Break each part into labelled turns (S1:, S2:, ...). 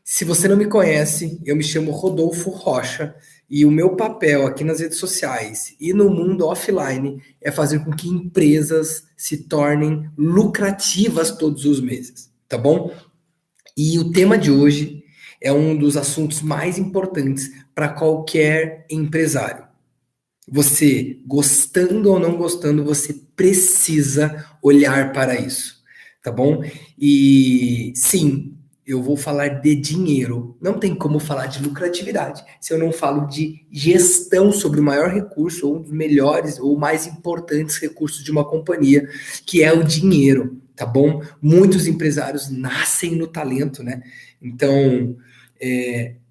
S1: Se você não me conhece, eu me chamo Rodolfo Rocha e o meu papel aqui nas redes sociais e no mundo offline é fazer com que empresas se tornem lucrativas todos os meses, tá bom? E o tema de hoje é um dos assuntos mais importantes para qualquer empresário. Você, gostando ou não gostando, você precisa olhar para isso, tá bom? E sim, eu vou falar de dinheiro. Não tem como falar de lucratividade se eu não falo de gestão sobre o maior recurso, ou um dos melhores ou mais importantes recursos de uma companhia, que é o dinheiro, tá bom? Muitos empresários nascem no talento, né? Então,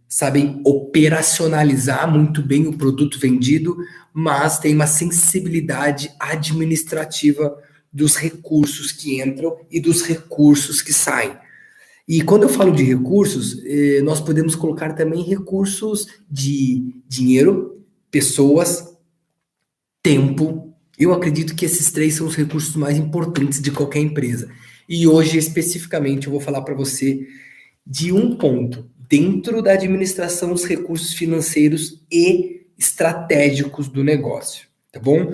S1: sabem operacionalizar muito bem o produto vendido, mas tem uma sensibilidade administrativa dos recursos que entram e dos recursos que saem. E quando eu falo de recursos, nós podemos colocar também recursos de dinheiro, pessoas, tempo. Eu acredito que esses três são os recursos mais importantes de qualquer empresa. E hoje, especificamente, eu vou falar para você de um ponto dentro da administração dos recursos financeiros e estratégicos do negócio, tá bom?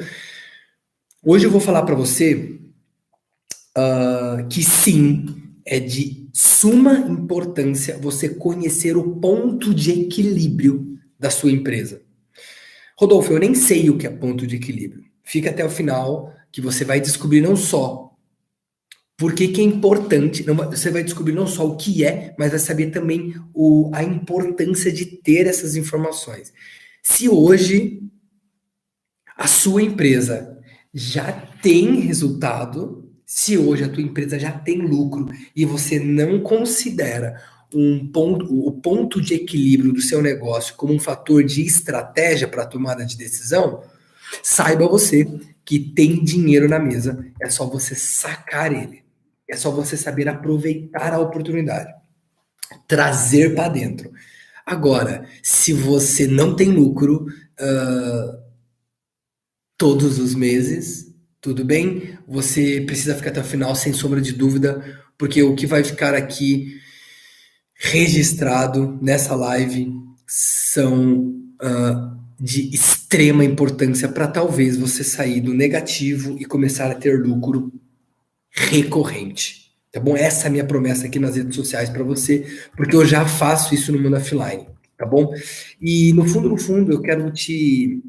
S1: Hoje eu vou falar para você que sim, é de suma importância você conhecer o ponto de equilíbrio da sua empresa. Rodolfo, eu nem sei o que é ponto de equilíbrio. Fica até o final que você vai descobrir não só por que é importante, você vai descobrir não só o que é, mas vai saber também a importância de ter essas informações. Se hoje a sua empresa já tem resultado, se hoje a tua empresa já tem lucro e você não considera o ponto de equilíbrio do seu negócio como um fator de estratégia para a tomada de decisão, saiba você que tem dinheiro na mesa, é só você sacar ele. É só você saber aproveitar a oportunidade, trazer para dentro. Agora, se você não tem lucro todos os meses, tudo bem? Você precisa ficar até o final, sem sombra de dúvida, porque o que vai ficar aqui registrado nessa live são de extrema importância para talvez você sair do negativo e começar a ter lucro recorrente, tá bom? Essa é a minha promessa aqui nas redes sociais para você, porque eu já faço isso no mundo offline, tá bom? E no fundo, eu quero te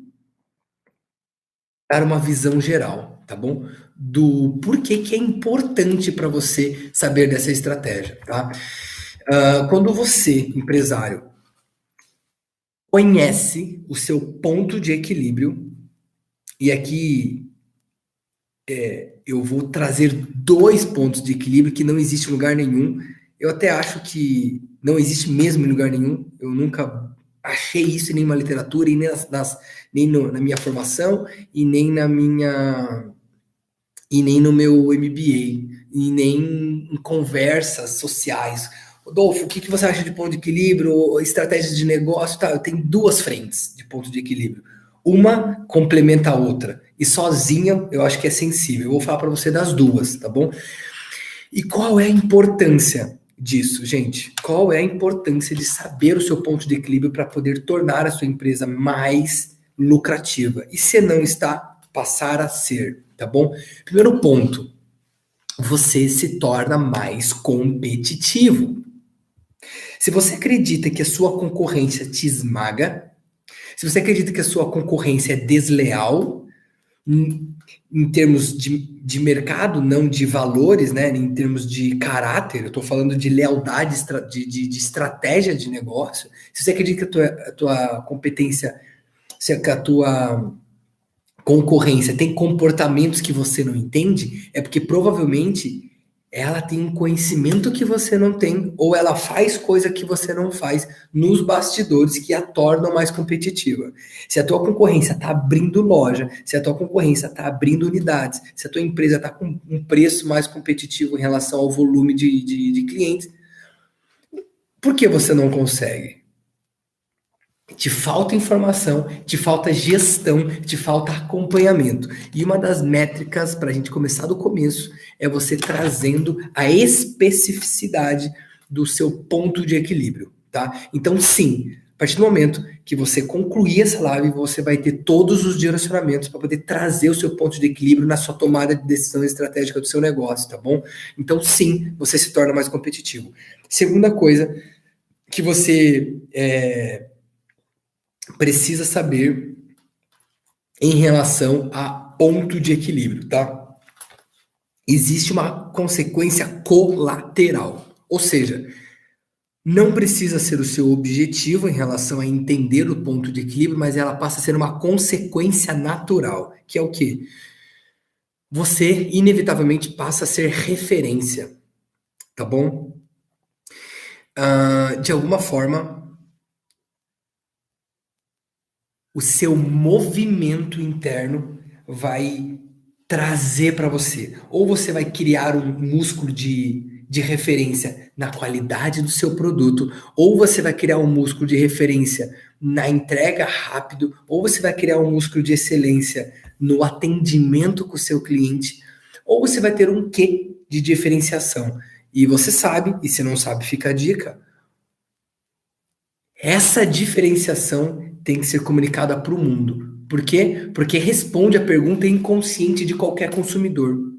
S1: dar uma visão geral, tá bom? Do porquê que é importante para você saber dessa estratégia, tá? Quando você, empresário, conhece o seu ponto de equilíbrio, e aqui eu vou trazer 2 pontos de equilíbrio que não existe em lugar nenhum. Eu até acho que não existe mesmo em lugar nenhum. Eu nunca achei isso em nenhuma literatura, e nem na minha formação, e nem no meu MBA, e nem em conversas sociais. Rodolfo, o que você acha de ponto de equilíbrio, estratégias de negócio? Tá, eu tenho 2 frentes de ponto de equilíbrio. Uma complementa a outra. E sozinha, eu acho que é sensível. Eu vou falar para você das 2, tá bom? E qual é a importância disso, gente? Qual é a importância de saber o seu ponto de equilíbrio para poder tornar a sua empresa mais lucrativa? E se não está, passar a ser, tá bom? Primeiro ponto, você se torna mais competitivo. Se você acredita que a sua concorrência te esmaga, se você acredita que a sua concorrência é desleal, em termos de mercado, não de valores, né? Em termos de caráter, eu estou falando de lealdade, de estratégia de negócio. Se você acredita que a tua competência, se a tua concorrência tem comportamentos que você não entende, é porque provavelmente ela tem um conhecimento que você não tem, ou ela faz coisa que você não faz nos bastidores que a tornam mais competitiva. Se a tua concorrência está abrindo loja, se a tua concorrência está abrindo unidades, se a tua empresa está com um preço mais competitivo em relação ao volume de clientes, por que você não consegue? Te falta informação, te falta gestão, te falta acompanhamento. E uma das métricas para a gente começar do começo é você trazendo a especificidade do seu ponto de equilíbrio, tá? Então, sim, a partir do momento que você concluir essa live, você vai ter todos os direcionamentos para poder trazer o seu ponto de equilíbrio na sua tomada de decisão estratégica do seu negócio, tá bom? Então, sim, você se torna mais competitivo. Segunda coisa que você precisa saber em relação a ponto de equilíbrio, tá? Existe uma consequência colateral, ou seja, não precisa ser o seu objetivo em relação a entender o ponto de equilíbrio, mas ela passa a ser uma consequência natural, que é o quê? Você, inevitavelmente, passa a ser referência, tá bom? De alguma forma, o seu movimento interno vai trazer para você. Ou você vai criar um músculo de referência na qualidade do seu produto, ou você vai criar um músculo de referência na entrega rápido, ou você vai criar um músculo de excelência no atendimento com o seu cliente, ou você vai ter um quê de diferenciação. E você sabe, e se não sabe, fica a dica. Essa diferenciação tem que ser comunicada para o mundo. Por quê? Porque responde a pergunta inconsciente de qualquer consumidor.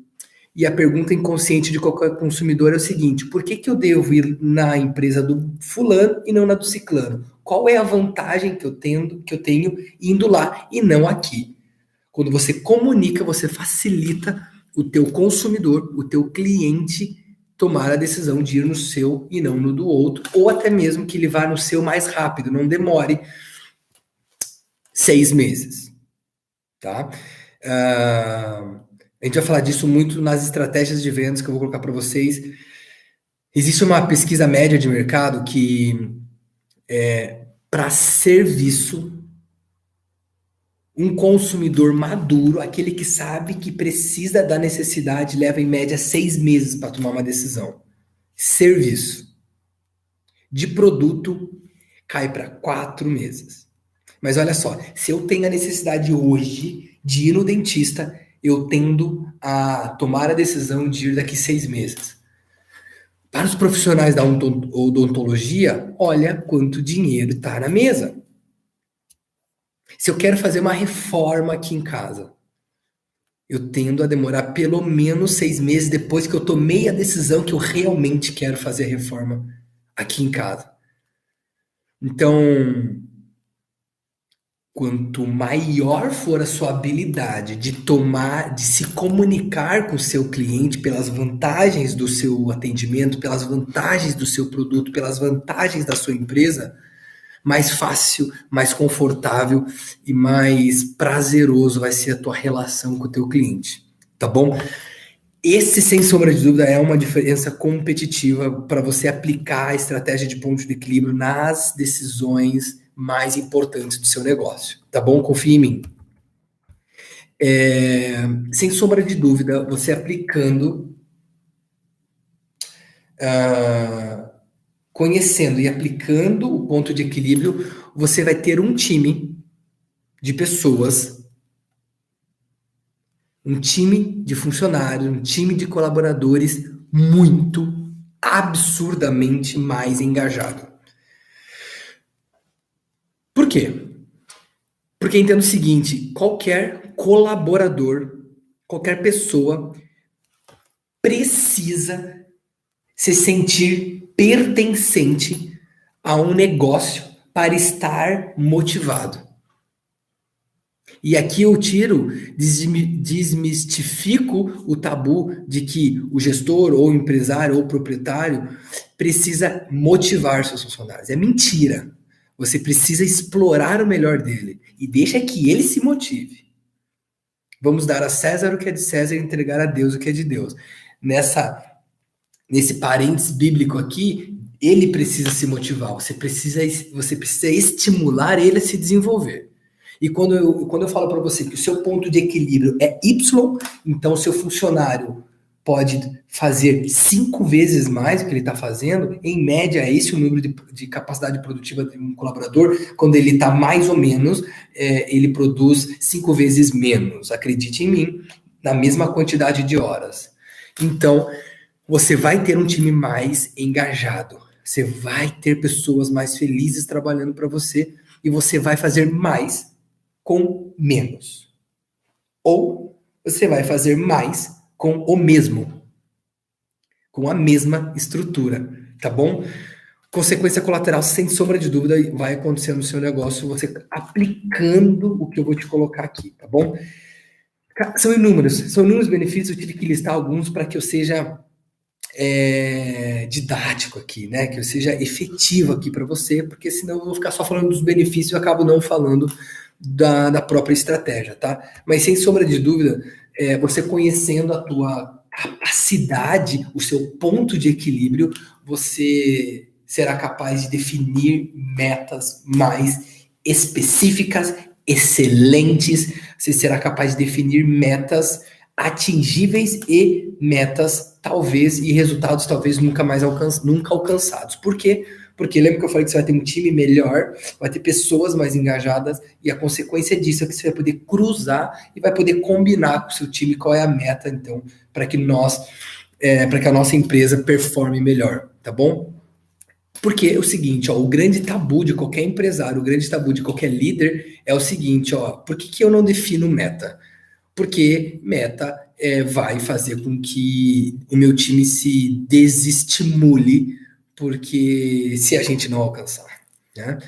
S1: E a pergunta inconsciente de qualquer consumidor é o seguinte: por que eu devo ir na empresa do fulano e não na do ciclano? Qual é a vantagem que eu tenho indo lá e não aqui? Quando você comunica, você facilita o teu consumidor, o teu cliente, tomar a decisão de ir no seu e não no do outro, ou até mesmo que ele vá no seu mais rápido, não demore 6 meses, tá? A gente vai falar disso muito nas estratégias de vendas que eu vou colocar para vocês. Existe uma pesquisa média de mercado que, para serviço, um consumidor maduro, aquele que sabe que precisa da necessidade, leva em média 6 meses para tomar uma decisão. Serviço. De produto, cai para 4 meses. Mas olha só, se eu tenho a necessidade hoje de ir no dentista, eu tendo a tomar a decisão de ir daqui 6 meses. Para os profissionais da odontologia, olha quanto dinheiro está na mesa. Se eu quero fazer uma reforma aqui em casa, eu tendo a demorar pelo menos 6 meses depois que eu tomei a decisão que eu realmente quero fazer a reforma aqui em casa. Então, quanto maior for a sua habilidade de se comunicar com o seu cliente pelas vantagens do seu atendimento, pelas vantagens do seu produto, pelas vantagens da sua empresa, mais fácil, mais confortável e mais prazeroso vai ser a tua relação com o teu cliente, tá bom? Esse, sem sombra de dúvida, é uma diferença competitiva para você aplicar a estratégia de ponto de equilíbrio nas decisões mais importantes do seu negócio, tá bom? Confia em mim. Sem sombra de dúvida, você aplicando, conhecendo e aplicando o ponto de equilíbrio, você vai ter um time de pessoas, um time de funcionários, um time de colaboradores muito, absurdamente mais engajado. Por quê? Porque entendo o seguinte: qualquer colaborador, qualquer pessoa precisa se sentir pertencente a um negócio para estar motivado. E aqui eu desmistifico o tabu de que o gestor, ou o empresário, ou o proprietário precisa motivar seus funcionários. É mentira. Você precisa explorar o melhor dele e deixa que ele se motive. Vamos dar a César o que é de César e entregar a Deus o que é de Deus. Nesse parênteses bíblico aqui, ele precisa se motivar. Você precisa estimular ele a se desenvolver. E quando eu falo para você que o seu ponto de equilíbrio é Y, então o seu funcionário pode fazer 5 vezes mais do que ele está fazendo, em média é esse o número de capacidade produtiva de um colaborador. Quando ele está mais ou menos, ele produz 5 vezes menos, acredite em mim, na mesma quantidade de horas. Então, você vai ter um time mais engajado. Você vai ter pessoas mais felizes trabalhando para você e você vai fazer mais com menos. Ou você vai fazer mais com o mesmo, com a mesma estrutura, tá bom? Consequência colateral, sem sombra de dúvida, vai acontecer no seu negócio, você aplicando o que eu vou te colocar aqui, tá bom? São inúmeros benefícios, eu tive que listar alguns para que eu seja didático aqui, né? Que eu seja efetivo aqui para você, porque senão eu vou ficar só falando dos benefícios e eu acabo não falando da própria estratégia, tá? Mas sem sombra de dúvida, você conhecendo a tua capacidade, o seu ponto de equilíbrio, você será capaz de definir metas mais específicas, excelentes, você será capaz de definir metas atingíveis e metas talvez e resultados talvez nunca alcançados. Por quê? Porque lembra que eu falei que você vai ter um time melhor, vai ter pessoas mais engajadas e a consequência disso é que você vai poder cruzar e vai poder combinar com o seu time qual é a meta, então, para que a nossa empresa performe melhor, tá bom? Porque é o seguinte, ó, o grande tabu de qualquer empresário, o grande tabu de qualquer líder é o seguinte, ó, por que eu não defino meta? Porque meta vai fazer com que o meu time se desestimule, porque se a gente não alcançar, né?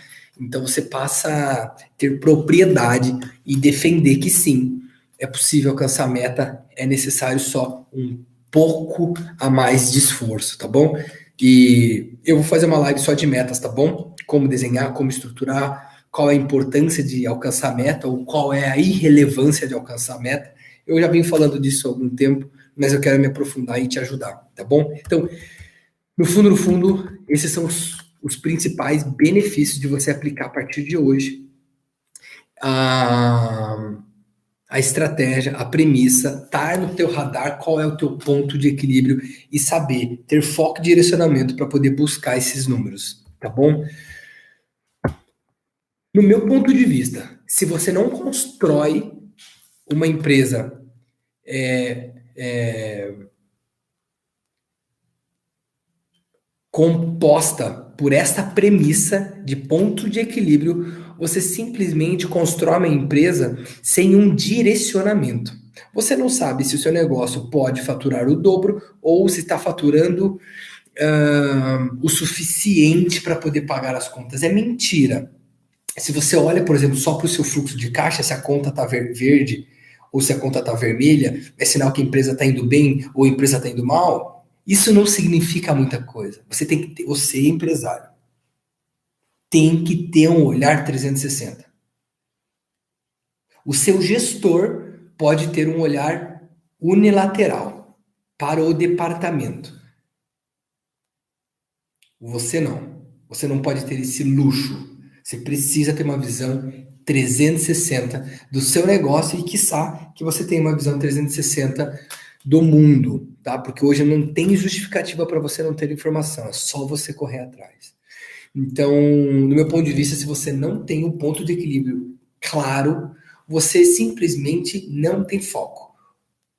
S1: Então você passa a ter propriedade e defender que sim, é possível alcançar a meta, é necessário só um pouco a mais de esforço, tá bom? E eu vou fazer uma live só de metas, tá bom? Como desenhar, como estruturar, qual é a importância de alcançar a meta ou qual é a irrelevância de alcançar a meta. Eu já venho falando disso há algum tempo, mas eu quero me aprofundar e te ajudar, tá bom? Então, no fundo, esses são os principais benefícios de você aplicar a partir de hoje a estratégia, a premissa, estar no teu radar, qual é o teu ponto de equilíbrio e saber ter foco e direcionamento para poder buscar esses números, tá bom? No meu ponto de vista, se você não constrói uma empresa composta por esta premissa de ponto de equilíbrio, você simplesmente constrói uma empresa sem um direcionamento. Você não sabe se o seu negócio pode faturar o dobro ou se está faturando o suficiente para poder pagar as contas. É mentira. Se você olha, por exemplo, só para o seu fluxo de caixa, se a conta está verde ou se a conta está vermelha, é sinal que a empresa está indo bem ou a empresa está indo mal. Isso não significa muita coisa. Você é empresário. Tem que ter um olhar 360. O seu gestor pode ter um olhar unilateral para o departamento. Você não. Você não pode ter esse luxo. Você precisa ter uma visão 360 do seu negócio e, quiçá, que você tenha uma visão 360 do mundo, tá? Porque hoje não tem justificativa para você não ter informação, é só você correr atrás. Então, no meu ponto de vista, se você não tem um ponto de equilíbrio claro, você simplesmente não tem foco.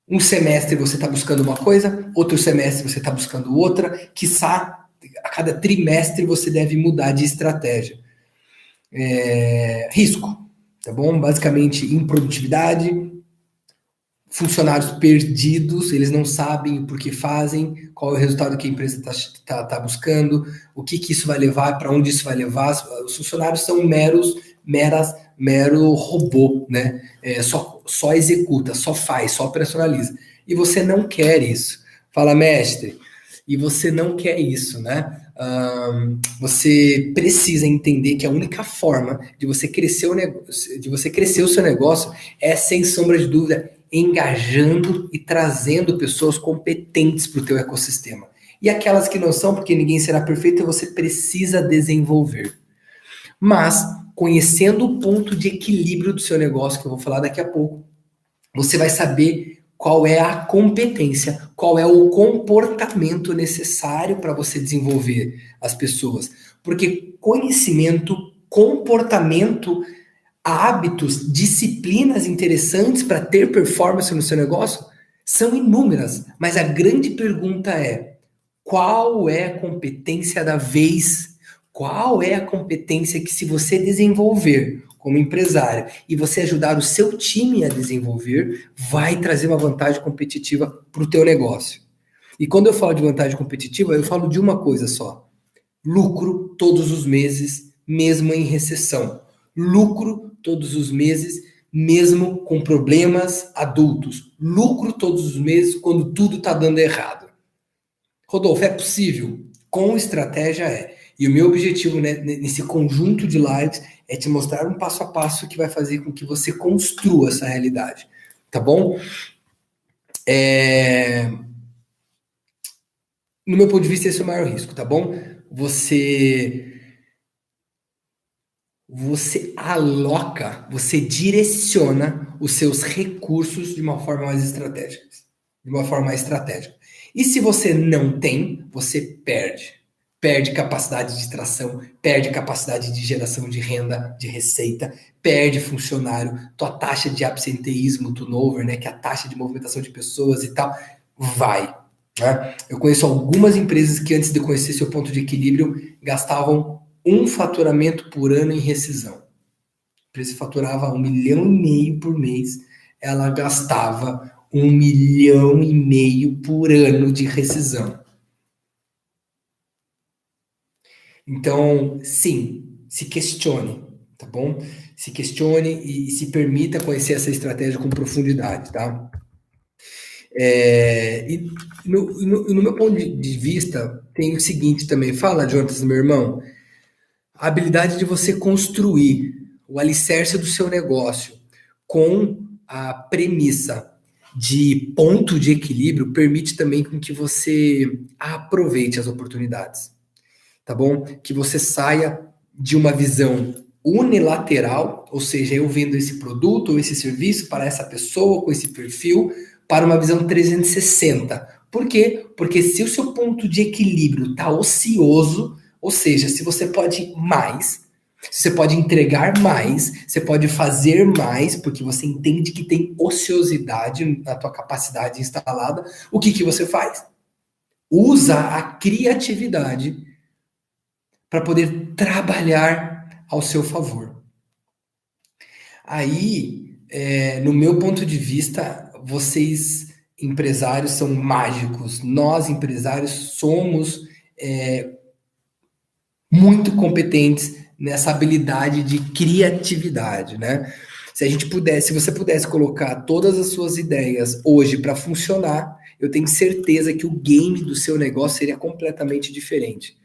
S1: Um semestre você está buscando uma coisa, outro semestre você está buscando outra, quiçá a cada trimestre você deve mudar de estratégia. Risco, tá bom? Basicamente, improdutividade, funcionários perdidos, eles não sabem o porquê fazem, qual é o resultado que a empresa está buscando, o que isso vai levar, para onde isso vai levar. Os funcionários são mero robô, né? Só executa, só faz, só operacionaliza. E você não quer isso. Fala, mestre, e você não quer isso, né? Você precisa entender que a única forma de você crescer o seu negócio é, sem sombra de dúvida, engajando e trazendo pessoas competentes para o teu ecossistema. E aquelas que não são, porque ninguém será perfeito, você precisa desenvolver. Mas, conhecendo o ponto de equilíbrio do seu negócio, que eu vou falar daqui a pouco, você vai saber qual é a competência, qual é o comportamento necessário para você desenvolver as pessoas. Porque conhecimento, comportamento, hábitos, disciplinas interessantes para ter performance no seu negócio são inúmeras. Mas a grande pergunta é: qual é a competência da vez, qual é a competência que se você desenvolver como empresário e você ajudar o seu time a desenvolver, vai trazer uma vantagem competitiva para o teu negócio. E quando eu falo de vantagem competitiva, eu falo de uma coisa só: lucro todos os meses, mesmo em recessão. Lucro todos os meses, mesmo com problemas adultos. Lucro todos os meses quando tudo está dando errado. Rodolfo, é possível? Com estratégia é. E o meu objetivo, né, nesse conjunto de lives é te mostrar um passo a passo que vai fazer com que você construa essa realidade. Tá bom? No meu ponto de vista, esse é o maior risco, tá bom? Você aloca, você direciona os seus recursos de uma forma mais estratégica. De uma forma mais estratégica. E se você não tem, você perde. Perde capacidade de tração, perde capacidade de geração de renda, de receita, perde funcionário, tua taxa de absenteísmo, turnover, né, que é a taxa de movimentação de pessoas e tal, vai. Né? Eu conheço algumas empresas que antes de conhecer seu ponto de equilíbrio gastavam um faturamento por ano em rescisão. A empresa faturava 1,5 milhão por mês, ela gastava 1,5 milhão por ano de rescisão. Então, sim, se questione, tá bom? Se questione e se permita conhecer essa estratégia com profundidade, tá? E no meu ponto de vista, tem o seguinte também. Fala, Jonas, meu irmão. A habilidade de você construir o alicerce do seu negócio com a premissa de ponto de equilíbrio permite também com que você aproveite as oportunidades, tá bom? Que você saia de uma visão unilateral, ou seja, eu vendo esse produto ou esse serviço para essa pessoa com esse perfil, para uma visão 360. Por quê? Porque se o seu ponto de equilíbrio está ocioso, ou seja, se você pode mais, você pode entregar mais, você pode fazer mais, porque você entende que tem ociosidade na tua capacidade instalada, o que você faz? Usa a criatividade para poder trabalhar ao seu favor. Aí, no meu ponto de vista, vocês empresários são mágicos. Nós empresários somos muito competentes nessa habilidade de criatividade, né? Se você pudesse colocar todas as suas ideias hoje para funcionar, eu tenho certeza que o game do seu negócio seria completamente diferente.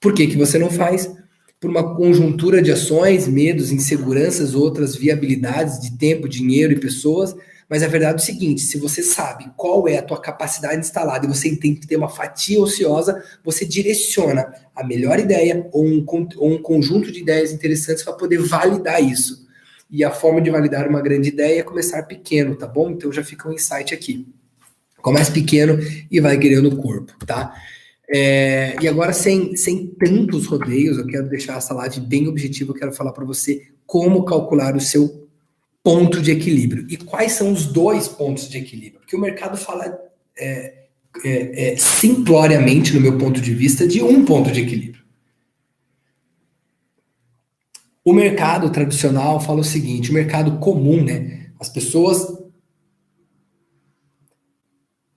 S1: Por que você não faz? Por uma conjuntura de ações, medos, inseguranças, outras viabilidades de tempo, dinheiro e pessoas. Mas a verdade é o seguinte: se você sabe qual é a tua capacidade instalada e você entende que tem uma fatia ociosa, você direciona a melhor ideia ou um conjunto de ideias interessantes para poder validar isso. E a forma de validar uma grande ideia é começar pequeno, tá bom? Então já fica um insight aqui. Comece pequeno e vai criando o corpo, tá? E agora, sem tantos rodeios, eu quero deixar essa live bem objetiva. Eu quero falar para você como calcular o seu ponto de equilíbrio. E quais são os dois pontos de equilíbrio? Porque o mercado fala simploriamente, no meu ponto de vista, de um ponto de equilíbrio. O mercado tradicional fala o seguinte: o mercado comum, né? As pessoas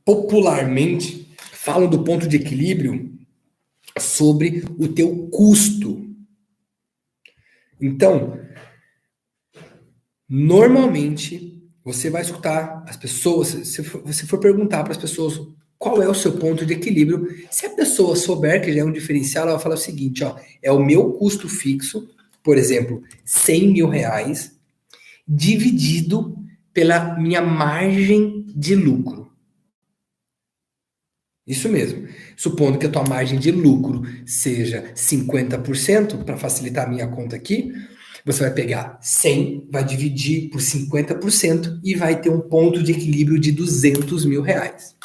S1: popularmente falam do ponto de equilíbrio sobre o teu custo. Então, normalmente, você vai escutar as pessoas, se você for perguntar para as pessoas qual é o seu ponto de equilíbrio, se a pessoa souber que já é um diferencial, ela vai falar o seguinte, ó, é o meu custo fixo, por exemplo, 100 mil reais, dividido pela minha margem de lucro. Isso mesmo. Supondo que a tua margem de lucro seja 50%, para facilitar a minha conta aqui, você vai pegar 100, vai dividir por 50% e vai ter um ponto de equilíbrio de 200 mil reais.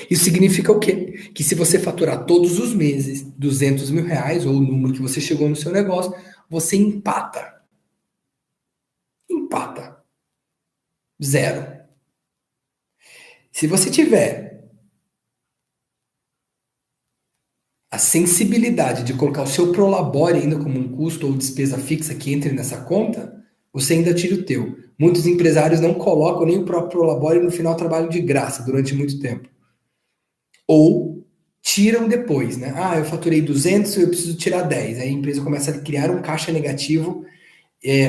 S1: Isso significa o quê? Que se você faturar todos os meses 200 mil reais, ou o número que você chegou no seu negócio, você empata. Empata. Zero. Se você tiver a sensibilidade de colocar o seu Prolabore ainda como um custo ou despesa fixa que entre nessa conta, você ainda tira o teu. Muitos empresários não colocam nem o próprio Prolabore e no final trabalham de graça durante muito tempo. Ou tiram depois, né? Ah, eu faturei 200, eu preciso tirar 10. Aí a empresa começa a criar um caixa negativo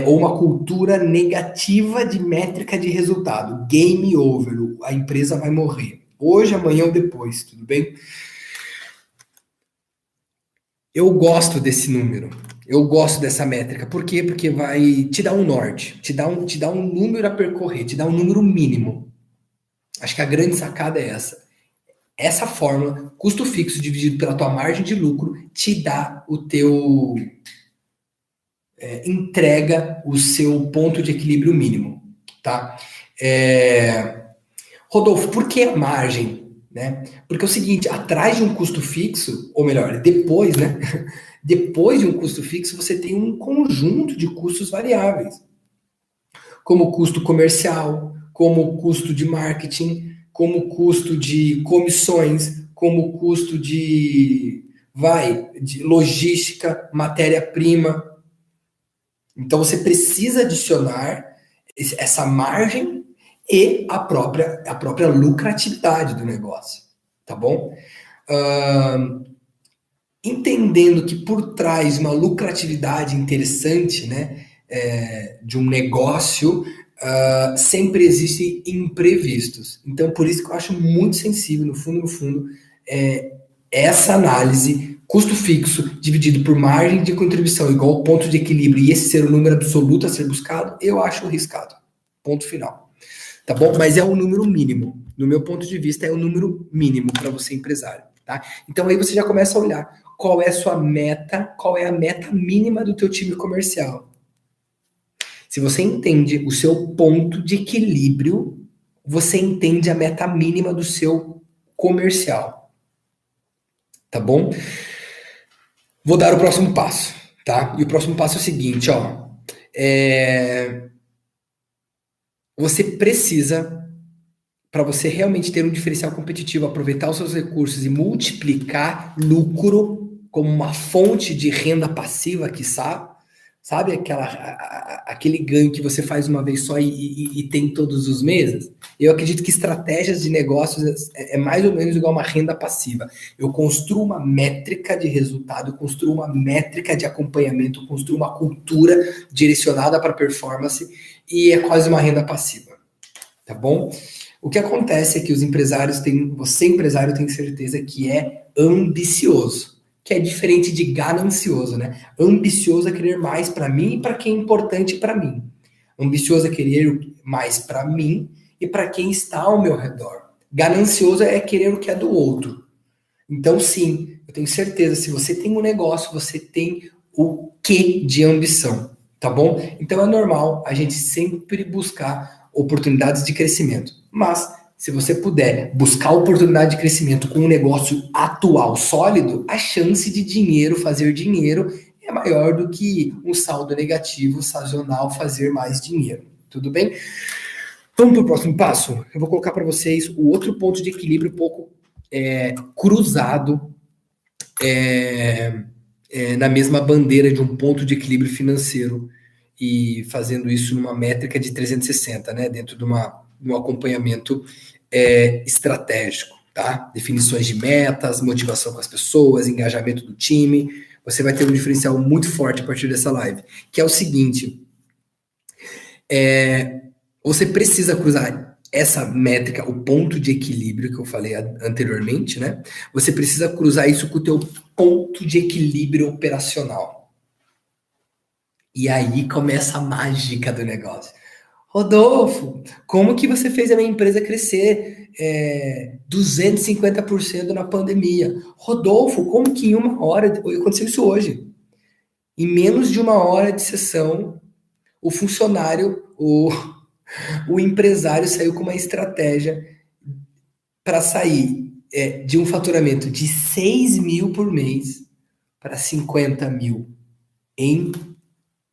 S1: ou uma cultura negativa de métrica de resultado. Game over, a empresa vai morrer. Hoje, amanhã ou depois, tudo bem? Eu gosto desse número. Eu gosto dessa métrica. Por quê? Porque vai te dar um norte, te dá um número a percorrer, te dá um número mínimo. Acho que a grande sacada é essa. Essa fórmula, custo fixo dividido pela tua margem de lucro, te dá o teu entrega o seu ponto de equilíbrio mínimo, tá? Rodolfo, por que a margem? Né? Porque é o seguinte, atrás de um custo fixo, ou melhor, depois, né? Depois de um custo fixo, você tem um conjunto de custos variáveis, como custo comercial, como custo de marketing, como custo de comissões, como custo de logística, matéria-prima. Então você precisa adicionar essa margem e a própria lucratividade do negócio, tá bom? Entendendo que por trás de uma lucratividade interessante, né, de um negócio, sempre existem imprevistos. Então, por isso que eu acho muito sensível, no fundo, essa análise, custo fixo dividido por margem de contribuição igual ao ponto de equilíbrio, e esse ser o número absoluto a ser buscado, eu acho arriscado. Ponto final. Tá bom? Mas é um número mínimo. No meu ponto de vista, é um número mínimo para você empresário. Tá? Então aí você já começa a olhar qual é a sua meta, qual é a meta mínima do teu time comercial. Se você entende o seu ponto de equilíbrio, você entende a meta mínima do seu comercial. Tá bom? Vou dar o próximo passo, tá? E o próximo passo é o seguinte, ó. Você precisa, para você realmente ter um diferencial competitivo, aproveitar os seus recursos e multiplicar lucro como uma fonte de renda passiva, quiçá, sabe aquele ganho que você faz uma vez só e tem todos os meses? Eu acredito que estratégias de negócios é mais ou menos igual a uma renda passiva. Eu construo uma métrica de resultado, eu construo uma métrica de acompanhamento, eu construo uma cultura direcionada para performance e é quase uma renda passiva, tá bom? O que acontece é que os empresários você empresário tem certeza que é ambicioso, que é diferente de ganancioso, né? Ambicioso é querer mais para mim e para quem é importante para mim. Ambicioso é querer mais para mim e para quem está ao meu redor. Ganancioso é querer o que é do outro. Então, sim, eu tenho certeza, se você tem um negócio, você tem o quê de ambição, tá bom? Então é normal a gente sempre buscar oportunidades de crescimento. Mas, se você puder buscar oportunidade de crescimento com um negócio atual sólido, a chance de fazer dinheiro, é maior do que um saldo negativo sazonal fazer mais dinheiro. Tudo bem? Vamos para o próximo passo? Eu vou colocar para vocês o outro ponto de equilíbrio um pouco cruzado na mesma bandeira de um ponto de equilíbrio financeiro e fazendo isso numa métrica de 360, né? Dentro de um acompanhamento estratégico, tá? Definições de metas, motivação com as pessoas, engajamento do time. Você vai ter um diferencial muito forte a partir dessa live, que é o seguinte: você precisa cruzar essa métrica, o ponto de equilíbrio que eu falei anteriormente, né? Você precisa cruzar isso com o teu ponto de equilíbrio operacional. E aí começa a mágica do negócio. Rodolfo, como que você fez a minha empresa crescer 250% na pandemia? Rodolfo, como que em uma hora, aconteceu isso hoje, em menos de uma hora de sessão, o funcionário, o empresário saiu com uma estratégia para sair de um faturamento de 6 mil por mês para 50 mil em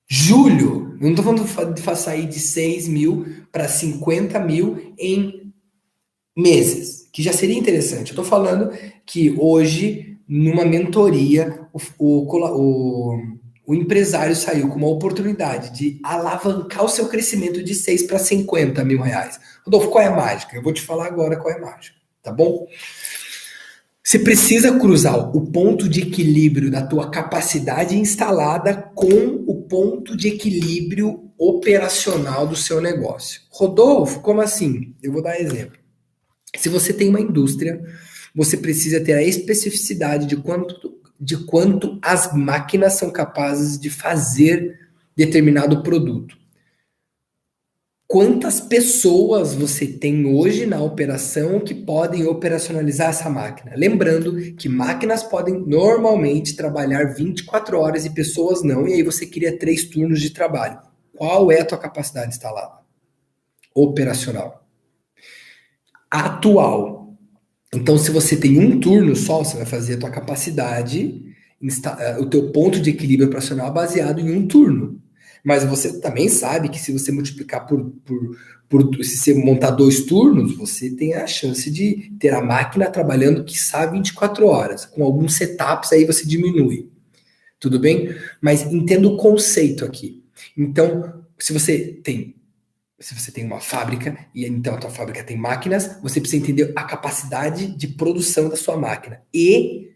S1: julho. Eu não estou falando de sair de 6 mil para 50 mil em meses, que já seria interessante. Eu estou falando que hoje numa mentoria, o empresário saiu com uma oportunidade de alavancar o seu crescimento de 6 para 50 mil reais. Rodolfo, qual é a mágica? Eu vou te falar agora qual é a mágica, tá bom? Você precisa cruzar o ponto de equilíbrio da tua capacidade instalada com o ponto de equilíbrio operacional do seu negócio. Rodolfo, como assim? Eu vou dar exemplo. Se você tem uma indústria, você precisa ter a especificidade de quanto as máquinas são capazes de fazer determinado produto. Quantas pessoas você tem hoje na operação que podem operacionalizar essa máquina? Lembrando que máquinas podem normalmente trabalhar 24 horas e pessoas não, e aí você cria 3 turnos de trabalho. Qual é a tua capacidade instalada? Operacional. Atual. Então, se você tem um turno só, você vai fazer a tua capacidade, o teu ponto de equilíbrio operacional baseado em um turno. Mas você também sabe que se você multiplicar se você montar 2 turnos, você tem a chance de ter a máquina trabalhando, quiçá, 24 horas. Com alguns setups aí você diminui. Tudo bem? Mas entenda o conceito aqui. Então, se você tem uma fábrica e então a tua fábrica tem máquinas, você precisa entender a capacidade de produção da sua máquina e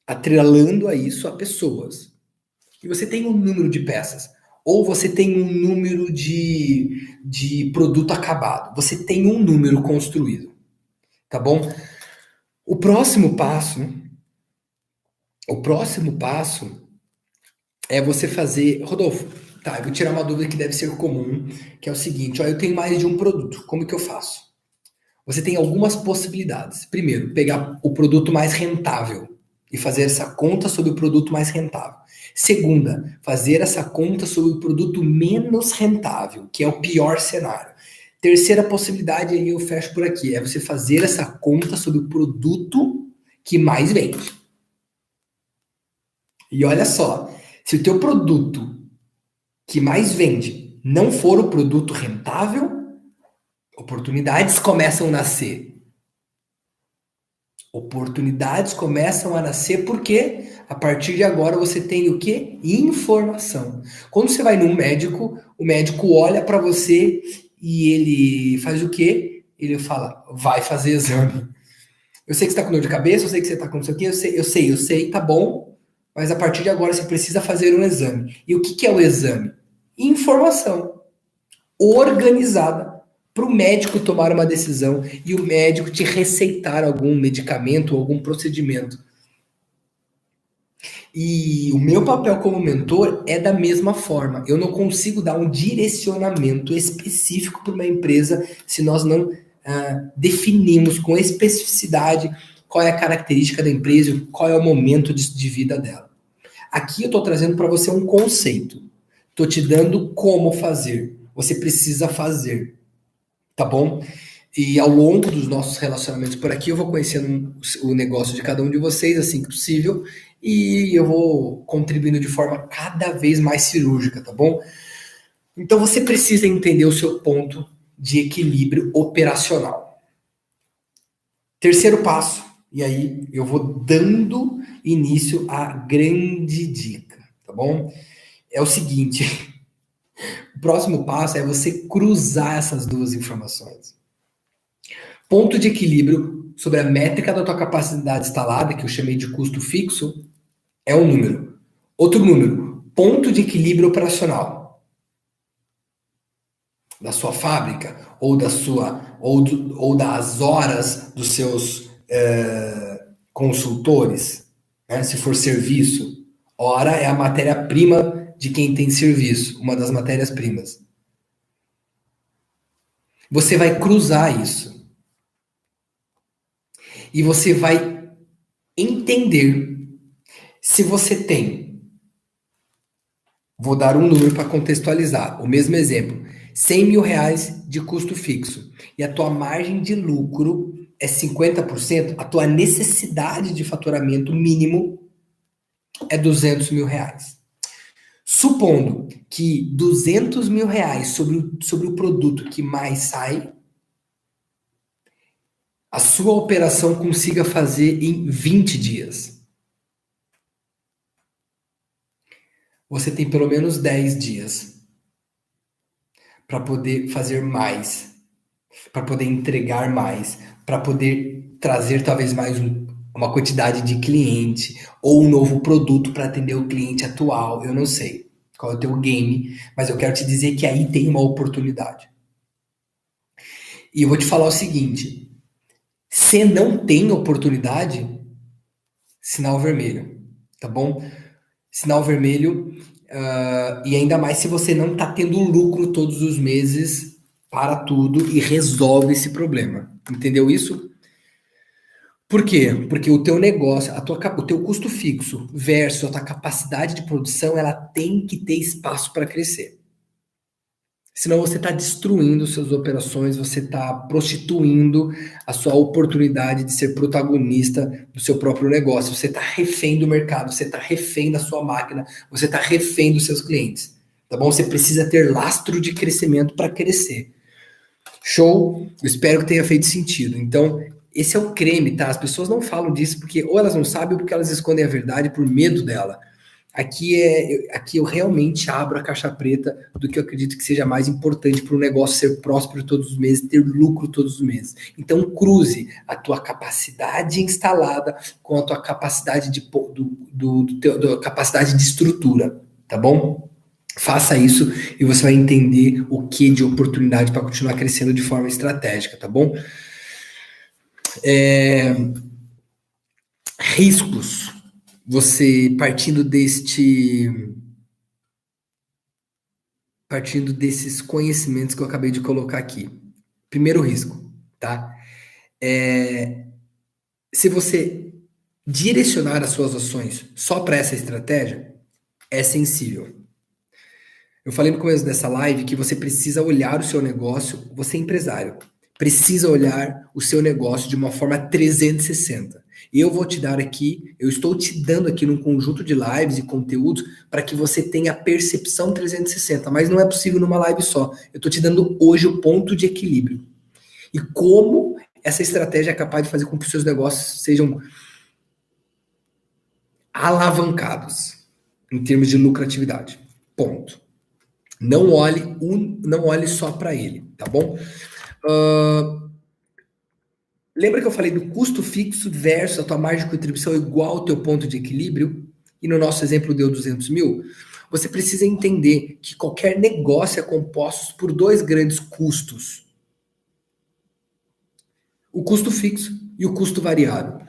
S1: atrelando a isso a pessoas. E você tem um número de peças, ou você tem um número de produto acabado, você tem um número construído, tá bom? O próximo passo é você fazer, Rodolfo, tá, eu vou tirar uma dúvida que deve ser comum, que é o seguinte, ó, eu tenho mais de um produto, como que eu faço? Você tem algumas possibilidades. Primeiro, pegar o produto mais rentável e fazer essa conta sobre o produto mais rentável. Segunda, fazer essa conta sobre o produto menos rentável, que é o pior cenário. Terceira possibilidade, aí eu fecho por aqui, é você fazer essa conta sobre o produto que mais vende. E olha só, se o teu produto que mais vende não for o produto rentável, oportunidades começam a nascer. Oportunidades começam a nascer porque a partir de agora você tem o quê? Informação. Quando você vai num médico, o médico olha para você e ele faz o quê? Ele fala, vai fazer exame. Eu sei que você está com dor de cabeça, eu sei que você está com não sei o quê, eu sei, tá bom, mas a partir de agora você precisa fazer um exame. E o que é o exame? Informação organizada para o médico tomar uma decisão e o médico te receitar algum medicamento ou algum procedimento. E o meu papel como mentor é da mesma forma. Eu não consigo dar um direcionamento específico para uma empresa se nós não definimos com especificidade qual é a característica da empresa, qual é o momento de vida dela. Aqui eu estou trazendo para você um conceito. Estou te dando como fazer. Você precisa fazer. Tá bom? E ao longo dos nossos relacionamentos por aqui, eu vou conhecendo o negócio de cada um de vocês, assim que possível, e eu vou contribuindo de forma cada vez mais cirúrgica, tá bom? Então você precisa entender o seu ponto de equilíbrio operacional. Terceiro passo, e aí eu vou dando início à grande dica, tá bom? É o seguinte, o próximo passo é você cruzar essas duas informações. Ponto de equilíbrio sobre a métrica da tua capacidade instalada, que eu chamei de custo fixo, é um número. Outro número, ponto de equilíbrio operacional da sua fábrica ou ou das horas dos seus consultores, né? Se for serviço, hora é a matéria-prima de quem tem serviço, uma das matérias-primas. Você vai cruzar isso. E você vai entender se você tem, vou dar um número para contextualizar, o mesmo exemplo, 100 mil reais de custo fixo e a tua margem de lucro é 50%, a tua necessidade de faturamento mínimo é 200 mil reais. Supondo que 200 mil reais sobre o produto que mais sai, a sua operação consiga fazer em 20 dias. Você tem pelo menos 10 dias para poder fazer mais, para poder entregar mais, para poder trazer talvez mais uma quantidade de cliente ou um novo produto para atender o cliente atual. Eu não sei qual é o teu game, mas eu quero te dizer que aí tem uma oportunidade. E eu vou te falar o seguinte: se não tem oportunidade, sinal vermelho, tá bom? Sinal vermelho, e ainda mais se você não está tendo lucro todos os meses para tudo e resolve esse problema. Entendeu isso? Por quê? Porque o teu negócio, o teu custo fixo versus a tua capacidade de produção, ela tem que ter espaço para crescer. Senão você está destruindo suas operações, você está prostituindo a sua oportunidade de ser protagonista do seu próprio negócio. Você está refém do mercado, você está refém da sua máquina, você está refém dos seus clientes. Tá bom? Você precisa ter lastro de crescimento para crescer. Show? Eu espero que tenha feito sentido. Então, esse é o creme, tá? As pessoas não falam disso porque ou elas não sabem ou porque elas escondem a verdade por medo dela. Aqui eu realmente abro a caixa preta do que eu acredito que seja mais importante para o negócio ser próspero todos os meses, ter lucro todos os meses. Então, cruze a tua capacidade instalada com a tua capacidade capacidade de estrutura, tá bom? Faça isso e você vai entender o que de oportunidade para continuar crescendo de forma estratégica, tá bom? Riscos. Você partindo desses conhecimentos que eu acabei de colocar aqui. Primeiro risco, tá? Se você direcionar as suas ações só para essa estratégia, é sensível. Eu falei no começo dessa live que você precisa olhar o seu negócio, você é empresário, precisa olhar o seu negócio de uma forma 360. E eu vou te dar aqui, eu estou te dando aqui num conjunto de lives e conteúdos para que você tenha a percepção 360, mas não é possível numa live só. Eu estou te dando hoje o ponto de equilíbrio. E como essa estratégia é capaz de fazer com que os seus negócios sejam alavancados em termos de lucratividade. Ponto. Não olhe só para ele, tá bom? Lembra que eu falei do custo fixo versus a tua margem de contribuição igual ao teu ponto de equilíbrio? E no nosso exemplo deu 200 mil? Você precisa entender que qualquer negócio é composto por dois grandes custos. O custo fixo e o custo variável.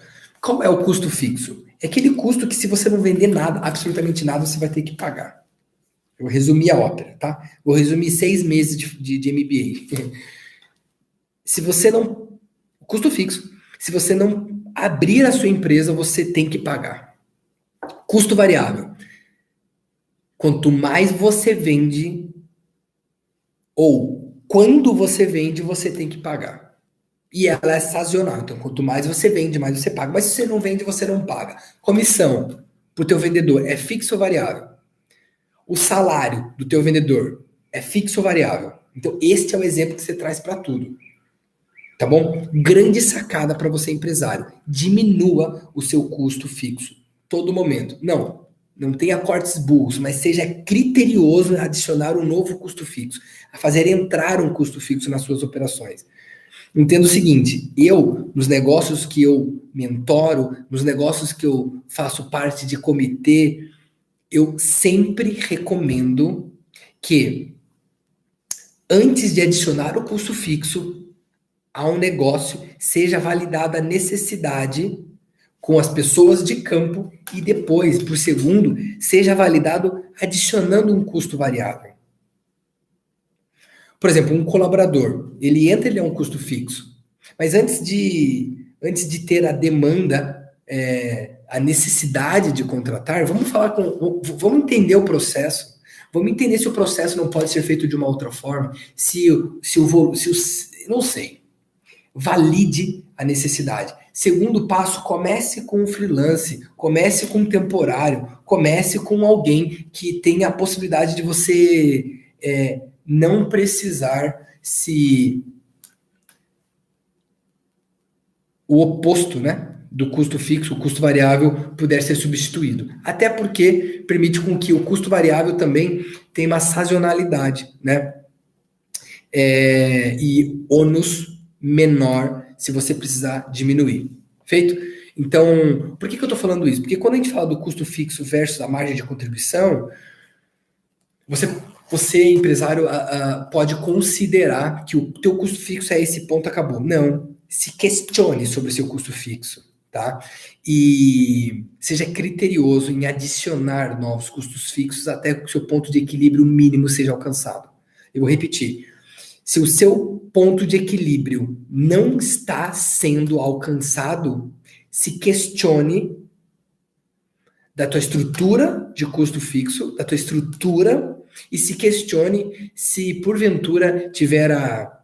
S1: Qual é o custo fixo? É aquele custo que se você não vender nada, absolutamente nada, você vai ter que pagar. Eu vou resumir a ópera, tá? Vou resumir 6 meses de MBA. Se você não... Custo fixo. Se você não abrir a sua empresa, você tem que pagar. Custo variável. Quanto mais você vende, ou quando você vende, você tem que pagar. E ela é sazonal. Então, quanto mais você vende, mais você paga. Mas se você não vende, você não paga. Comissão para o teu vendedor é fixo ou variável? O salário do teu vendedor é fixo ou variável? Então, este é o exemplo que você traz para tudo. Tá bom? Grande sacada para você, empresário. Diminua o seu custo fixo. Todo momento. Não tenha cortes burros, mas seja criterioso em adicionar um novo custo fixo. A fazer entrar um custo fixo nas suas operações. Entenda o seguinte, nos negócios que eu mentoro, nos negócios que eu faço parte de comitê, eu sempre recomendo que, antes de adicionar o custo fixo a um negócio, seja validada a necessidade com as pessoas de campo e depois, por segundo, seja validado adicionando um custo variável. Por exemplo, um colaborador, ele é um custo fixo, mas antes de ter a demanda, a necessidade de contratar, vamos entender o processo, vamos entender se o processo não pode ser feito de uma outra forma, não sei. Valide a necessidade. Segundo passo, comece com um freelance, comece com um temporário, comece com alguém que tenha a possibilidade de você não precisar se o oposto, né, do custo fixo, o custo variável puder ser substituído. Até porque permite com que o custo variável também tenha uma sazonalidade, né? E ônus menor se você precisar diminuir. Feito? Então, por que eu estou falando isso? Porque quando a gente fala do custo fixo versus a margem de contribuição, você empresário, pode considerar que o teu custo fixo é esse ponto, acabou. Não. Se questione sobre o seu custo fixo, tá? E seja criterioso em adicionar novos custos fixos até que o seu ponto de equilíbrio mínimo seja alcançado. Eu vou repetir. Se o seu ponto de equilíbrio não está sendo alcançado, se questione da tua estrutura de custo fixo, da tua estrutura, e se questione se porventura tiver a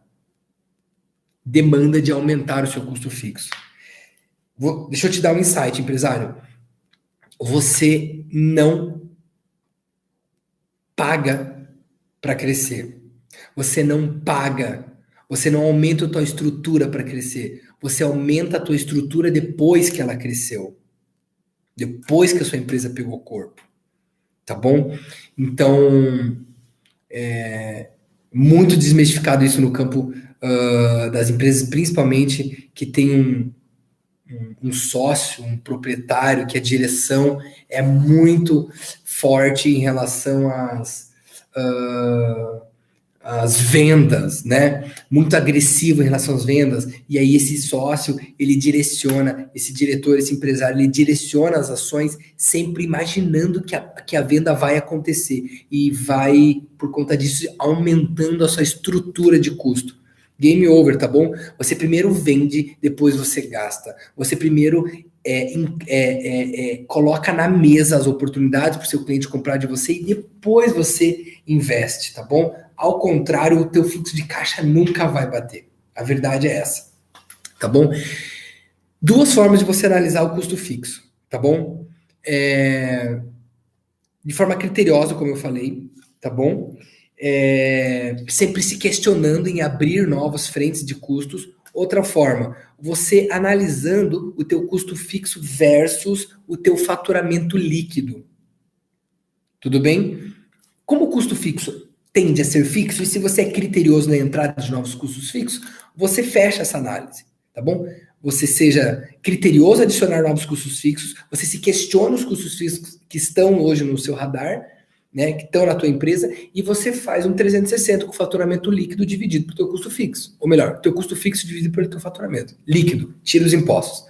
S1: demanda de aumentar o seu custo fixo. Deixa eu te dar um insight, empresário. Você não paga para crescer. Você não paga. Você não aumenta a tua estrutura para crescer. Você aumenta a tua estrutura depois que ela cresceu. Depois que a sua empresa pegou corpo. Tá bom? Então, muito desmistificado isso no campo das empresas, principalmente que tem um sócio, um proprietário, que a direção é muito forte em relação às vendas, né? Muito agressivo em relação às vendas. E aí esse sócio, ele direciona, esse diretor, esse empresário, ele direciona as ações sempre imaginando que a venda vai acontecer. E vai, por conta disso, aumentando a sua estrutura de custo. Game over, tá bom? Você primeiro vende, depois você gasta. Você primeiro coloca na mesa as oportunidades para o seu cliente comprar de você e depois você investe, tá bom? Ao contrário, o teu fluxo de caixa nunca vai bater. A verdade é essa, tá bom? Duas formas de você analisar o custo fixo, tá bom? De forma criteriosa, como eu falei, tá bom? Sempre se questionando em abrir novas frentes de custos. Outra forma, você analisando o teu custo fixo versus o teu faturamento líquido. Tudo bem? Como o custo fixo tende a ser fixo, e se você é criterioso na entrada de novos custos fixos, você fecha essa análise, tá bom? Você seja criterioso a adicionar novos custos fixos, você se questiona os custos fixos que estão hoje no seu radar, né, que estão na tua empresa, e você faz um 360 com o faturamento líquido dividido pelo teu custo fixo. Ou melhor, teu custo fixo dividido pelo teu faturamento. Líquido, tira os impostos.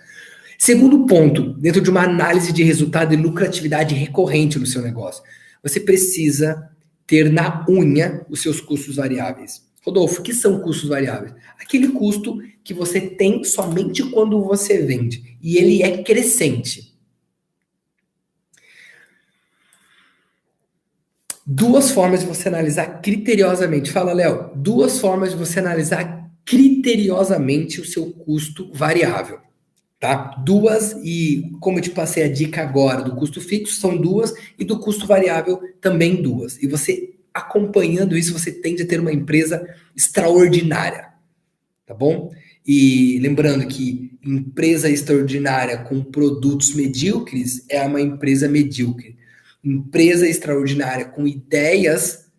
S1: Segundo ponto, dentro de uma análise de resultado e lucratividade recorrente no seu negócio, você precisa ter na unha os seus custos variáveis. Rodolfo, o que são custos variáveis? Aquele custo que você tem somente quando você vende, e ele é crescente. Duas formas de você analisar criteriosamente. Fala, Léo. Duas formas de você analisar criteriosamente o seu custo variável. Tá? Duas, e como eu te passei a dica agora do custo fixo, são duas, e do custo variável também duas. E você, acompanhando isso, você tende a ter uma empresa extraordinária. Tá bom? E lembrando que empresa extraordinária com produtos medíocres é uma empresa medíocre. Empresa extraordinária com ideias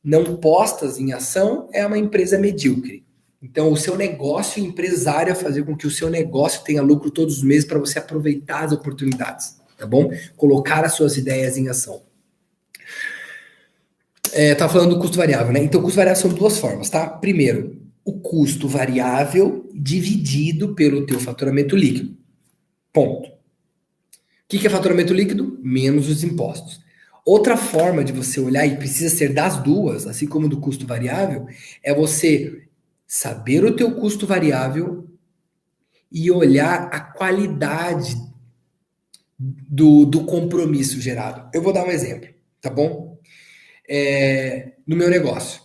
S1: não postas em ação é uma empresa medíocre. Então, o seu negócio empresário é fazer com que o seu negócio tenha lucro todos os meses para você aproveitar as oportunidades, tá bom? Colocar as suas ideias em ação. Tava falando do custo variável, né? Então, o custo variável são duas formas, tá? Primeiro, o custo variável dividido pelo teu faturamento líquido. Ponto. O que é faturamento líquido? Menos os impostos. Outra forma de você olhar, e precisa ser das duas, assim como do custo variável, é você saber o teu custo variável e olhar a qualidade do compromisso gerado. Eu vou dar um exemplo, tá bom? No meu negócio,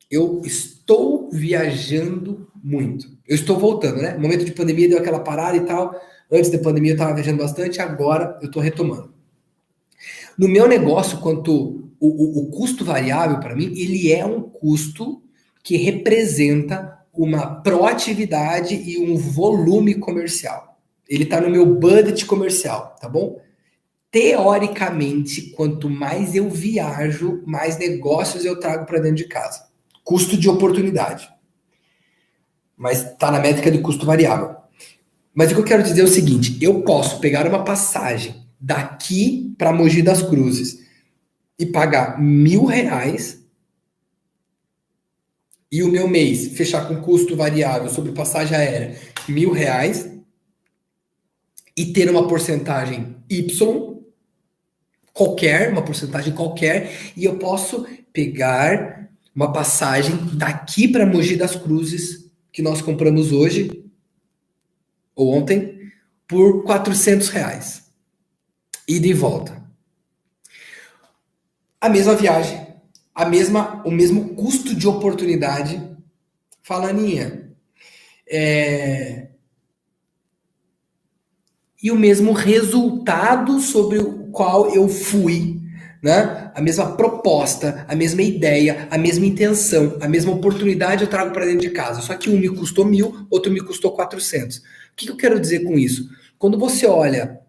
S1: eu estou viajando muito. Eu estou voltando, né? No momento de pandemia deu aquela parada e tal. Antes da pandemia eu estava viajando bastante, agora eu estou retomando. No meu negócio, quanto o custo variável para mim, ele é um custo que representa uma proatividade e um volume comercial. Ele está no meu budget comercial, tá bom? Teoricamente, quanto mais eu viajo, mais negócios eu trago para dentro de casa. Custo de oportunidade. Mas está na métrica de custo variável. Mas o que eu quero dizer é o seguinte, eu posso pegar uma passagem daqui para Mogi das Cruzes e pagar R$1.000 e o meu mês fechar com custo variável sobre passagem aérea R$1.000 e ter uma porcentagem Y qualquer, uma porcentagem qualquer, e eu posso pegar uma passagem daqui para Mogi das Cruzes que nós compramos hoje ou ontem por R$400 ida e volta. A mesma viagem, o mesmo custo de oportunidade. Fala, Aninha. E o mesmo resultado sobre o qual eu fui, né? A mesma proposta, a mesma ideia, a mesma intenção, a mesma oportunidade eu trago para dentro de casa. Só que um me custou 1.000, outro me custou 400. O que eu quero dizer com isso? Quando você olha,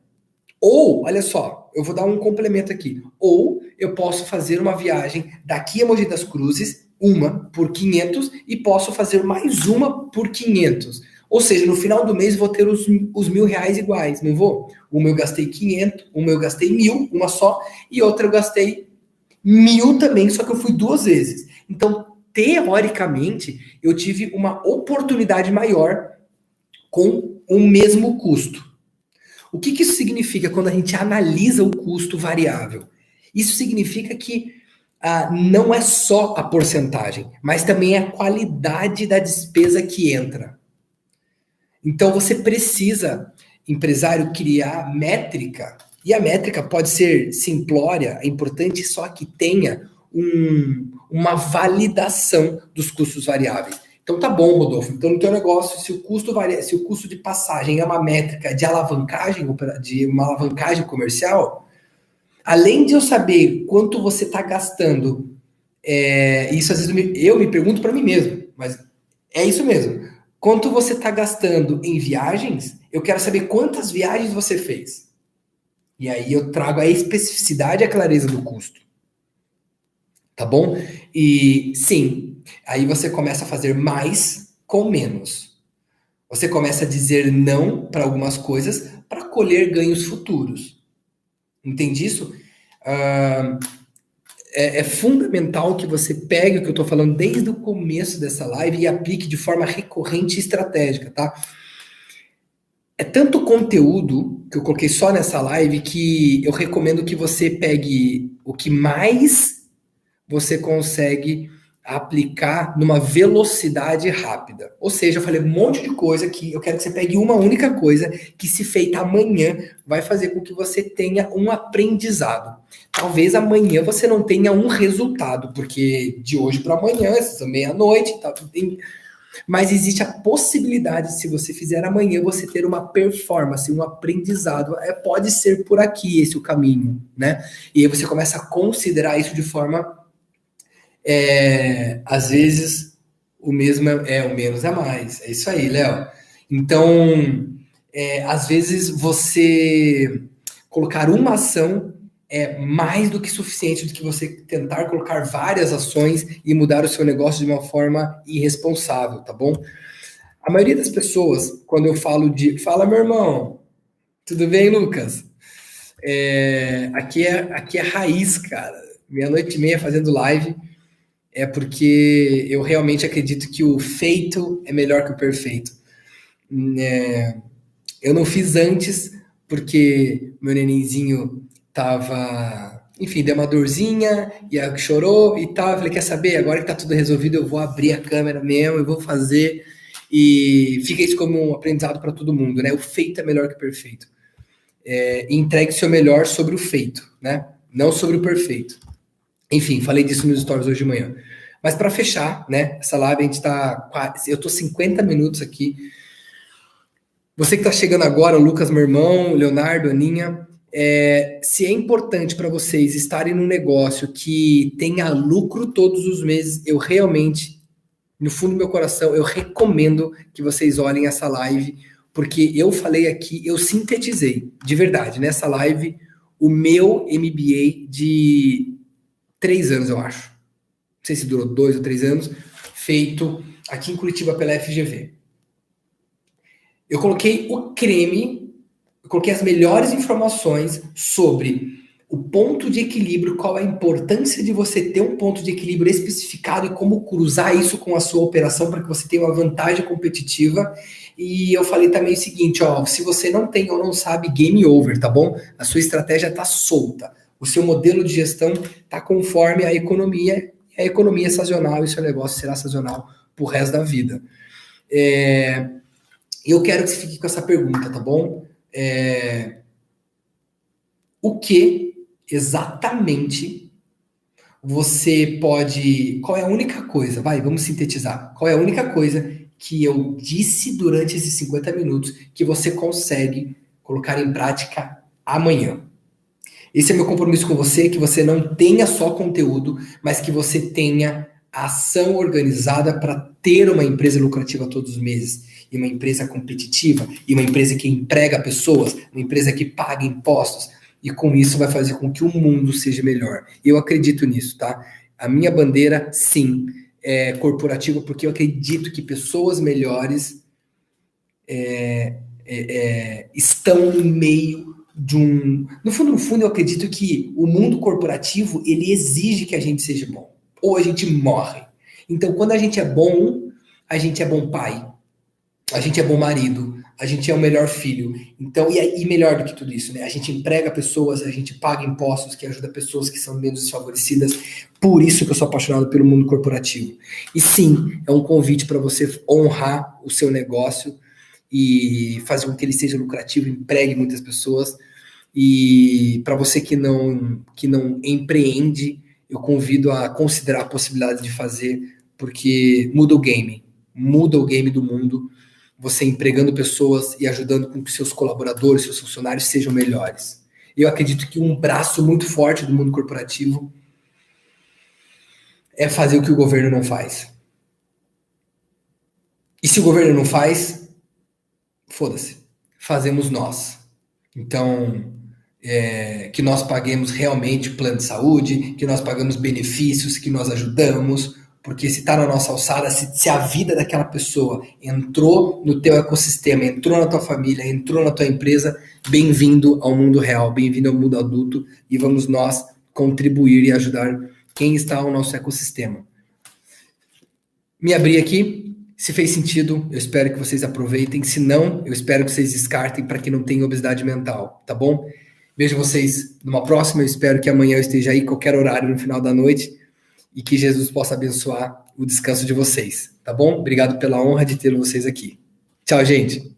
S1: ou, olha só, eu vou dar um complemento aqui, ou eu posso fazer uma viagem daqui a Mogi das Cruzes, uma por 500, e posso fazer mais uma por 500. Ou seja, no final do mês vou ter os R$1.000 iguais, não vou? Uma eu gastei 500, uma eu gastei 1.000, uma só, e outra eu gastei 1.000 também, só que eu fui 2 vezes. Então, teoricamente, eu tive uma oportunidade maior com o mesmo custo. O que isso significa quando a gente analisa o custo variável? Isso significa que não é só a porcentagem, mas também é a qualidade da despesa que entra. Então você precisa, empresário, criar métrica, e a métrica pode ser simplória, é importante só que tenha uma validação dos custos variáveis. Então tá bom, Rodolfo. Então no teu negócio, se o custo de passagem é uma métrica de uma alavancagem comercial, além de eu saber quanto você está gastando, isso às vezes eu me pergunto para mim mesmo, mas é isso mesmo. Quanto você está gastando em viagens, eu quero saber quantas viagens você fez. E aí eu trago a especificidade e a clareza do custo. Tá bom? E sim, aí você começa a fazer mais com menos. Você começa a dizer não para algumas coisas para colher ganhos futuros. Entende isso? É fundamental que você pegue o que eu estou falando desde o começo dessa live e aplique de forma recorrente e estratégica, tá? É tanto conteúdo que eu coloquei só nessa live que eu recomendo que você pegue o que mais você consegue aplicar numa velocidade rápida. Ou seja, eu falei um monte de coisa que eu quero que você pegue uma única coisa que, se feita amanhã, vai fazer com que você tenha um aprendizado. Talvez amanhã você não tenha um resultado, porque de hoje para amanhã, meia-noite, tá, mas existe a possibilidade, se você fizer amanhã, você ter uma performance, um aprendizado. Pode ser por aqui esse o caminho, né? E aí você começa a considerar isso de forma... às vezes o mesmo o menos é mais. É isso aí, Léo. Então, às vezes você colocar uma ação é mais do que suficiente do que você tentar colocar várias ações e mudar o seu negócio de uma forma irresponsável, tá bom? A maioria das pessoas, quando eu falo fala, meu irmão, tudo bem, Lucas? Aqui é raiz, cara. Meia-noite e meia fazendo live. É porque eu realmente acredito que o feito é melhor que o perfeito. Eu não fiz antes, porque meu nenenzinho tava... Enfim, deu uma dorzinha, e aí chorou e tal. Eu falei, quer saber? Agora que tá tudo resolvido, eu vou abrir a câmera mesmo, eu vou fazer. E fica isso como um aprendizado para todo mundo, né? O feito é melhor que o perfeito. Entregue seu melhor sobre o feito, né? Não sobre o perfeito. Enfim, falei disso nos stories hoje de manhã. Mas para fechar, né? Essa live a gente tá... Eu tô 50 minutos aqui. Você que tá chegando agora, o Lucas, meu irmão, o Leonardo, a Aninha, se é importante para vocês estarem num negócio que tenha lucro todos os meses, eu realmente No fundo do meu coração, eu recomendo que vocês olhem essa live, porque eu falei aqui, eu sintetizei, de verdade, nessa live, o meu MBA de 3 anos, eu acho. Não sei se durou 2 ou 3 anos, feito aqui em Curitiba pela FGV. Eu coloquei o creme, eu coloquei as melhores informações sobre o ponto de equilíbrio, qual é a importância de você ter um ponto de equilíbrio especificado e como cruzar isso com a sua operação para que você tenha uma vantagem competitiva. E eu falei também o seguinte, ó, se você não tem ou não sabe, game over, tá bom? A sua estratégia tá solta. O seu modelo de gestão tá conforme a economia é sazonal e seu negócio será sazonal pro resto da vida. Eu quero que você fique com essa pergunta, tá bom? O que exatamente você pode... Qual é a única coisa? Vamos sintetizar. Qual é a única coisa que eu disse durante esses 50 minutos que você consegue colocar em prática amanhã? Esse é meu compromisso com você, que você não tenha só conteúdo, mas que você tenha ação organizada para ter uma empresa lucrativa todos os meses, e uma empresa competitiva, e uma empresa que emprega pessoas, uma empresa que paga impostos, e com isso vai fazer com que o mundo seja melhor. Eu acredito nisso, tá? A minha bandeira, sim, é corporativa, porque eu acredito que pessoas melhores estão no meio de um... No fundo, eu acredito que o mundo corporativo, ele exige que a gente seja bom. Ou a gente morre. Então, quando a gente é bom pai, a gente é bom marido, a gente é o melhor filho. Então, e melhor do que tudo isso, né? A gente emprega pessoas, a gente paga impostos que ajuda pessoas que são menos desfavorecidas. Por isso que eu sou apaixonado pelo mundo corporativo. E sim, é um convite para você honrar o seu negócio e fazer com que ele seja lucrativo, empregue muitas pessoas. E para você que não empreende, eu convido a considerar a possibilidade de fazer, porque muda o game do mundo, você empregando pessoas e ajudando com que seus colaboradores, seus funcionários sejam melhores. Eu acredito que um braço muito forte do mundo corporativo é fazer o que o governo não faz. E se o governo não faz, foda-se, fazemos nós. Então, que nós paguemos realmente plano de saúde, que nós pagamos benefícios, que nós ajudamos, porque se está na nossa alçada, se a vida daquela pessoa entrou no teu ecossistema, entrou na tua família, entrou na tua empresa, bem-vindo ao mundo real, bem-vindo ao mundo adulto, e vamos nós contribuir e ajudar quem está no nosso ecossistema. Me abri aqui. Se fez sentido, eu espero que vocês aproveitem. Se não, eu espero que vocês descartem para que não tenha obesidade mental, tá bom? Vejo vocês numa próxima. Eu espero que amanhã eu esteja aí, qualquer horário no final da noite, e que Jesus possa abençoar o descanso de vocês, tá bom? Obrigado pela honra de ter vocês aqui. Tchau, gente!